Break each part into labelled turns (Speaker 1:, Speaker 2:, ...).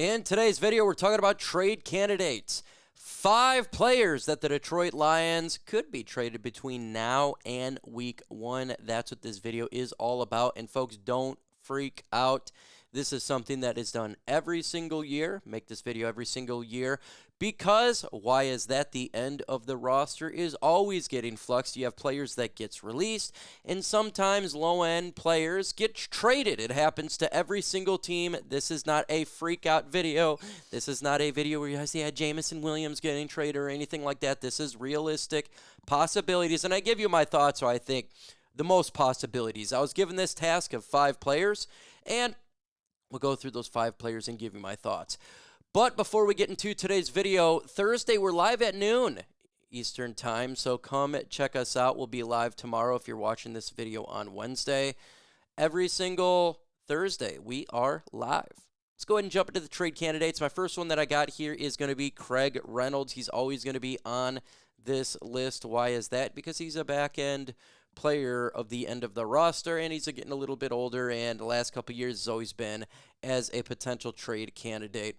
Speaker 1: In today's video, we're talking about trade candidates. 5 players that the Detroit Lions could be traded between now and week 1. That's what this video is all about. And folks, don't freak out. This is something that is done every single year. Make this video every single year. Because, why is that? The end of the roster is always getting fluxed. You have players that gets released, and sometimes low-end players get traded. It happens to every single team. This is not a freak-out video. This is not a video where you see Jamison Williams getting traded or anything like that. This is realistic possibilities, and I give you my thoughts, so I think the most possibilities. I was given this task of 5 players, and we'll go through those 5 players and give you my thoughts. But before we get into today's video, Thursday we're live at noon Eastern Time, so come check us out. We'll be live tomorrow if you're watching this video on Wednesday. Every single Thursday we are live. Let's go ahead and jump into the trade candidates. My first one that I got here is going to be Craig Reynolds. He's always going to be on this list. Why is that? Because he's a back-end player of the end of the roster, and he's getting a little bit older, and the last couple years has always been as a potential trade candidate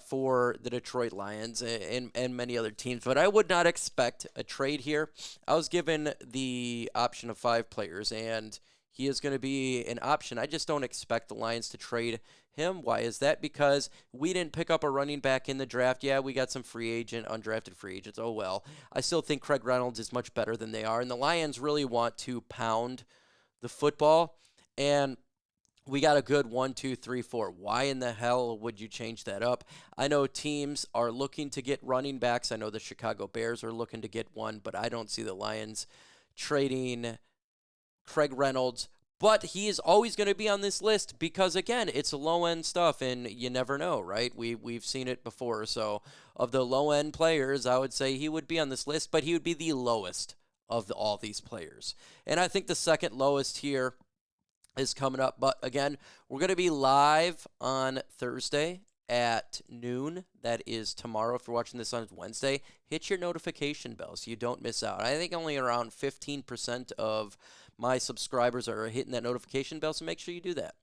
Speaker 1: for the Detroit Lions and many other teams. But I would not expect a trade here. I was given the option of 5 players, and he is going to be an option. I just don't expect the Lions to trade him. Why is that? Because we didn't pick up a running back in the draft. Yeah, we got some undrafted free agents. Oh, well. I still think Craig Reynolds is much better than they are. And the Lions really want to pound the football. And we got a good 1, 2, 3, 4. Why in the hell would you change that up? I know teams are looking to get running backs. I know the Chicago Bears are looking to get one, but I don't see the Lions trading Craig Reynolds. But he is always going to be on this list because, again, it's low-end stuff, and you never know, right? We've seen it before. So of the low-end players, I would say he would be on this list, but he would be the lowest of all these players. And I think the second lowest here is coming up. But, again, we're going to be live on Thursday at noon. That is tomorrow. If you're watching this on Wednesday, hit your notification bell so you don't miss out. I think only around 15% of my subscribers are hitting that notification bell, so make sure you do that.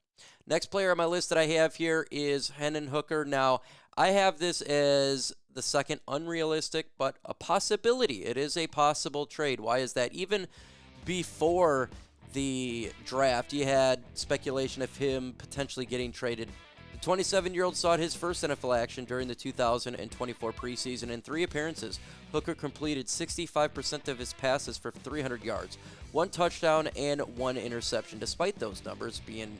Speaker 1: Next player on my list that I have here is Hennon Hooker. Now, I have this as the second unrealistic, but a possibility. It is a possible trade. Why is that? Even before the draft, you had speculation of him potentially getting traded. The 27-year-old saw his first NFL action during the 2024 preseason. In 3 appearances, Hooker completed 65% of his passes for 300 yards, 1 touchdown, and 1 interception. Despite those numbers being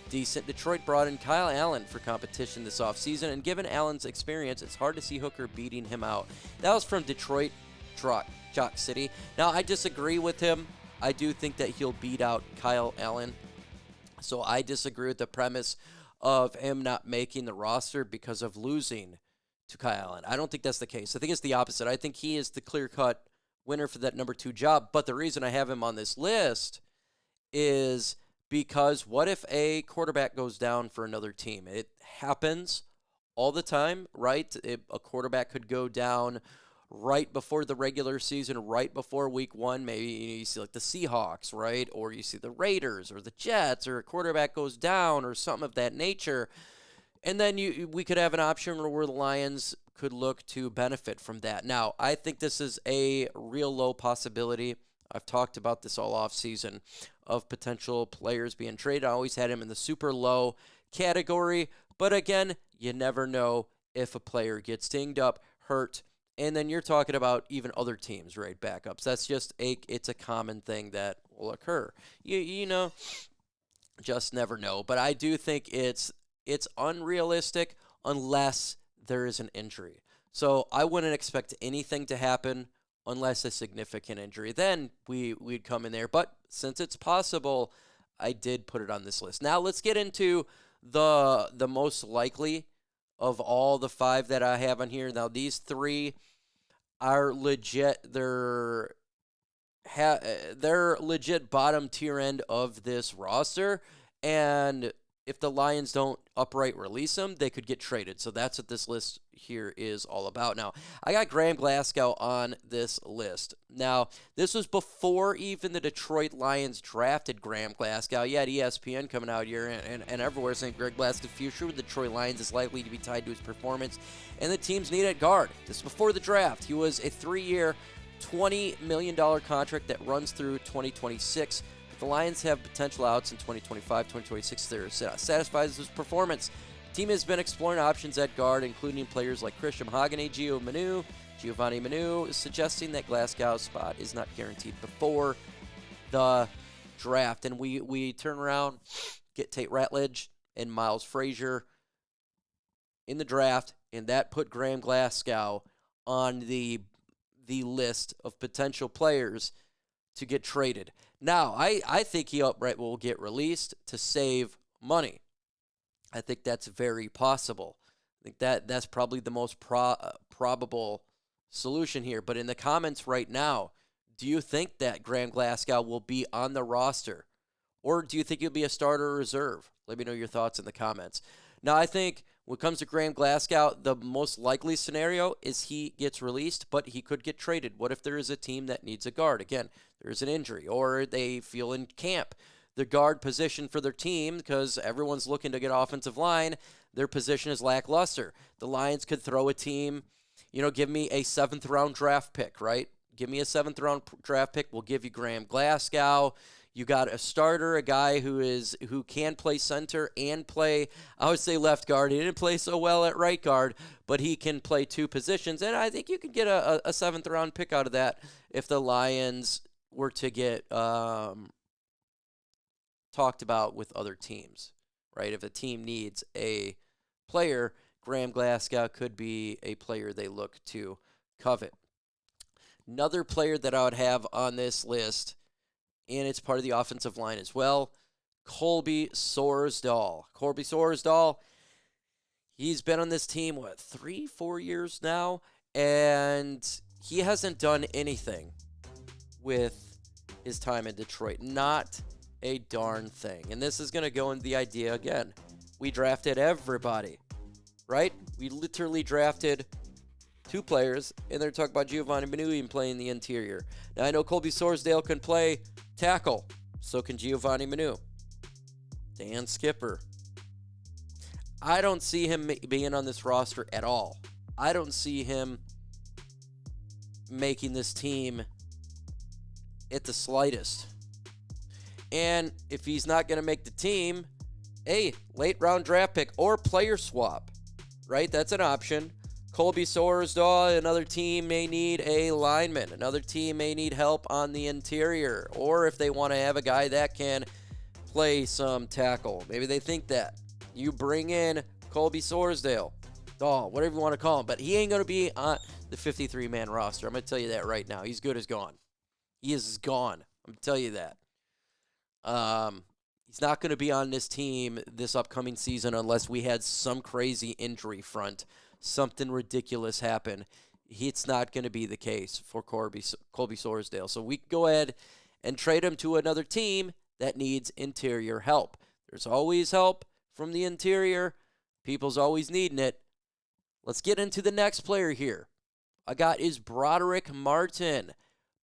Speaker 1: decent, Detroit brought in Kyle Allen for competition this offseason, and given Allen's experience, it's hard to see Hooker beating him out. That was from Detroit Jock City. Now, I disagree with him. I do think that he'll beat out Kyle Allen, so I disagree with the premise of him not making the roster because of losing to Kyle Allen. I don't think that's the case. I think it's the opposite. I think he is the clear-cut winner for that number 2 job. But the reason I have him on this list is because what if a quarterback goes down for another team? It happens all the time, right? A quarterback could go down right before the regular season, right before week 1. Maybe you see like the Seahawks, right? Or you see the Raiders or the Jets, or a quarterback goes down or something of that nature. And then we could have an option where the Lions could look to benefit from that. Now, I think this is a real low possibility. I've talked about this all offseason of potential players being traded. I always had him in the super low category. But again, you never know if a player gets dinged up, hurt, and then you're talking about even other teams, right? Backups. That's just it's a common thing that will occur. You know, just never know. But I do think it's unrealistic unless there is an injury. So I wouldn't expect anything to happen unless a significant injury. Then we'd come in there. But since it's possible, I did put it on this list. Now let's get into the most likely of all the 5 that I have on here. Now these 3 are legit. They're legit bottom tier end of this roster, and if the Lions don't outright release him, they could get traded. So that's what this list here is all about. Now, I got Graham Glasgow on this list. Now, this was before even the Detroit Lions drafted Graham Glasgow. You had ESPN coming out here and everywhere saying Greg Glasgow's future with the Detroit Lions is likely to be tied to his performance, and the teams need at guard. This is before the draft. He was a 3-year, $20 million contract that runs through 2026. The Lions have potential outs in 2025, 2026. They're satisfied with his performance. The team has been exploring options at guard, including players like Christian Mahogany, Giovanni Manu, suggesting that Glasgow's spot is not guaranteed before the draft. And we turn around, get Tate Ratledge and Miles Fraziure in the draft, and that put Graham Glasgow on the list of potential players to get traded. Now, I think he outright will get released to save money. I think that's very possible. I think that's probably the most probable solution here. But in the comments right now, do you think that Graham Glasgow will be on the roster? Or do you think he'll be a starter or reserve? Let me know your thoughts in the comments. Now, I think when it comes to Graham Glasgow, the most likely scenario is he gets released, but he could get traded. What if there is a team that needs a guard? Again, there's an injury, or they feel in camp the guard position for their team because everyone's looking to get offensive line. Their position is lackluster. The Lions could throw a team, give me a 7th-round draft pick, right? Give me a 7th-round draft pick. We'll give you Graham Glasgow. You got a starter, a guy who can play center and play, I would say, left guard. He didn't play so well at right guard, but he can play 2 positions. And I think you can get a 7th-round pick out of that if the Lions were to get talked about with other teams, right? If a team needs a player, Graham Glasgow could be a player they look to covet. Another player that I would have on this list, and it's part of the offensive line as well, Colby Sorsdal. Colby Sorsdal, he's been on this team, 3-4 years now, and he hasn't done anything with his time in Detroit. Not a darn thing. And this is going to go into the idea again. We drafted everybody, right? We literally drafted 2 players, and they're talking about Giovanni Manu playing the interior. Now, I know Colby Sorsdale can play tackle. So can Giovanni Manu. Dan Skipper. I don't see him being on this roster at all. I don't see him making this team at the slightest. And if he's not going to make the team, a late-round draft pick or player swap, right? That's an option. Colby Sorsdal, another team may need a lineman. Another team may need help on the interior. Or if they want to have a guy that can play some tackle. Maybe they think that. You bring in Colby Sorsdale. Whatever you want to call him. But he ain't going to be on the 53-man roster. I'm going to tell you that right now. He's good as gone. He is gone. I'm going to tell you that. He's not going to be on this team this upcoming season unless we had some crazy injury front. Something ridiculous happen. It's not going to be the case for Colby Sorsdale. So we can go ahead and trade him to another team that needs interior help. There's always help from the interior. People's always needing it. Let's get into the next player here. I got is Broderick Martin.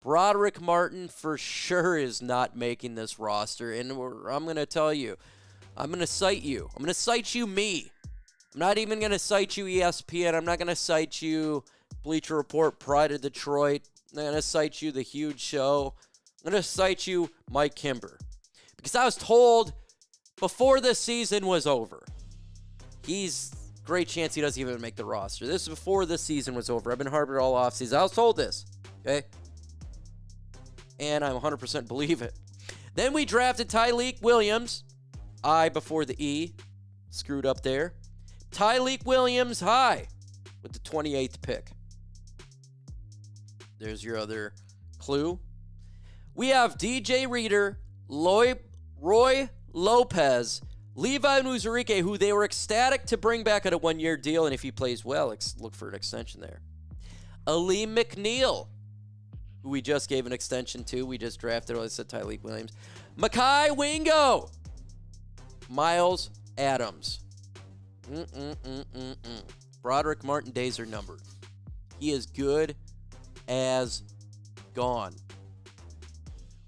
Speaker 1: Broderick Martin for sure is not making this roster. And I'm going to tell you, I'm going to cite you. I'm going to cite you me. I'm not even going to cite you ESPN. I'm not going to cite you Bleacher Report, Pride of Detroit. I'm going to cite you The Huge Show. I'm going to cite you Mike Kimber. Because I was told before the season was over, he's great chance he doesn't even make the roster. This is before the season was over. I've been harbored all offseason. I was told this, okay? And I 100% believe it. Then we drafted Tyliek Williams. I before the E. Screwed up there. Tyliek Williams high with the 28th pick. There's your other clue. We have DJ Reader, Roy Lopez, Levi Onwuzurike, who they were ecstatic to bring back at a 1-year deal, and if he plays well, look for an extension there. Aleem McNeil, who we just gave an extension to. We just drafted, I said Tyliek Williams. Makai Wingo. Miles Adams. Broderick Martin days are numbered. He is good as gone.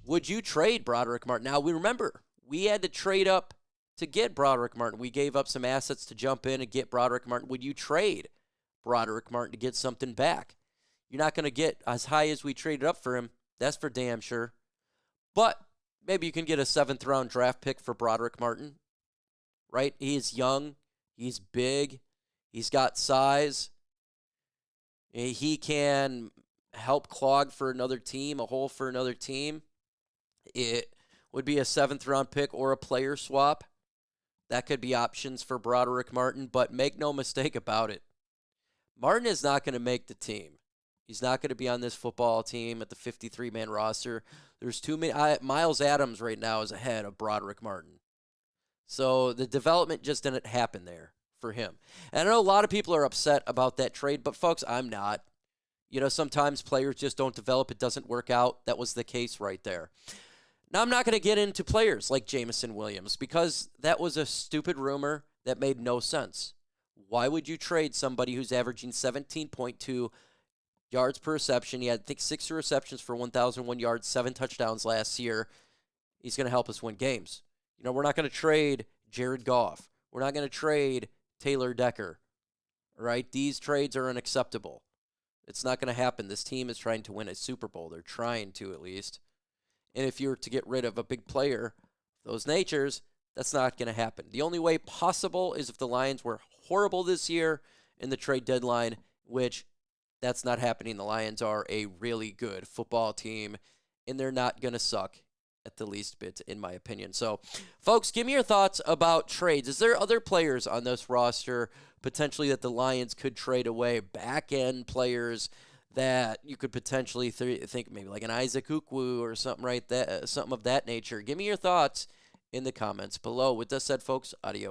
Speaker 1: Would you trade Broderick Martin? Now, we remember, we had to trade up to get Broderick Martin. We gave up some assets to jump in and get Broderick Martin. Would you trade Broderick Martin to get something back? You're not going to get as high as we traded up for him. That's for damn sure. But maybe you can get a 7th-round draft pick for Broderick Martin, right? He is young. He's big. He's got size. He can help clog for another team, a hole for another team. It would be a 7th-round pick or a player swap. That could be options for Broderick Martin, but make no mistake about it. Martin is not going to make the team. He's not going to be on this football team at the 53-man roster. There's too many. Miles Adams right now is ahead of Broderick Martin. So the development just didn't happen there for him. And I know a lot of people are upset about that trade, but folks, I'm not. You know, sometimes players just don't develop. It doesn't work out. That was the case right there. Now, I'm not going to get into players like Jameson Williams because that was a stupid rumor that made no sense. Why would you trade somebody who's averaging 17.2 yards per reception? He had, I think, 6 receptions for 1,001 yards, 7 touchdowns last year. He's going to help us win games. You know, we're not going to trade Jared Goff. We're not going to trade Taylor Decker. Right? These trades are unacceptable. It's not going to happen. This team is trying to win a Super Bowl. They're trying to, at least. And if you were to get rid of a big player, those natures, that's not going to happen. The only way possible is if the Lions were horrible this year in the trade deadline, which that's not happening. The Lions are a really good football team, and they're not going to suck at the least bit, in my opinion. So, folks, give me your thoughts about trades. Is there other players on this roster potentially that the Lions could trade away, back-end players that you could potentially think maybe like an Isaac Ukwu or something something of that nature? Give me your thoughts in the comments below. With that said, folks, adios.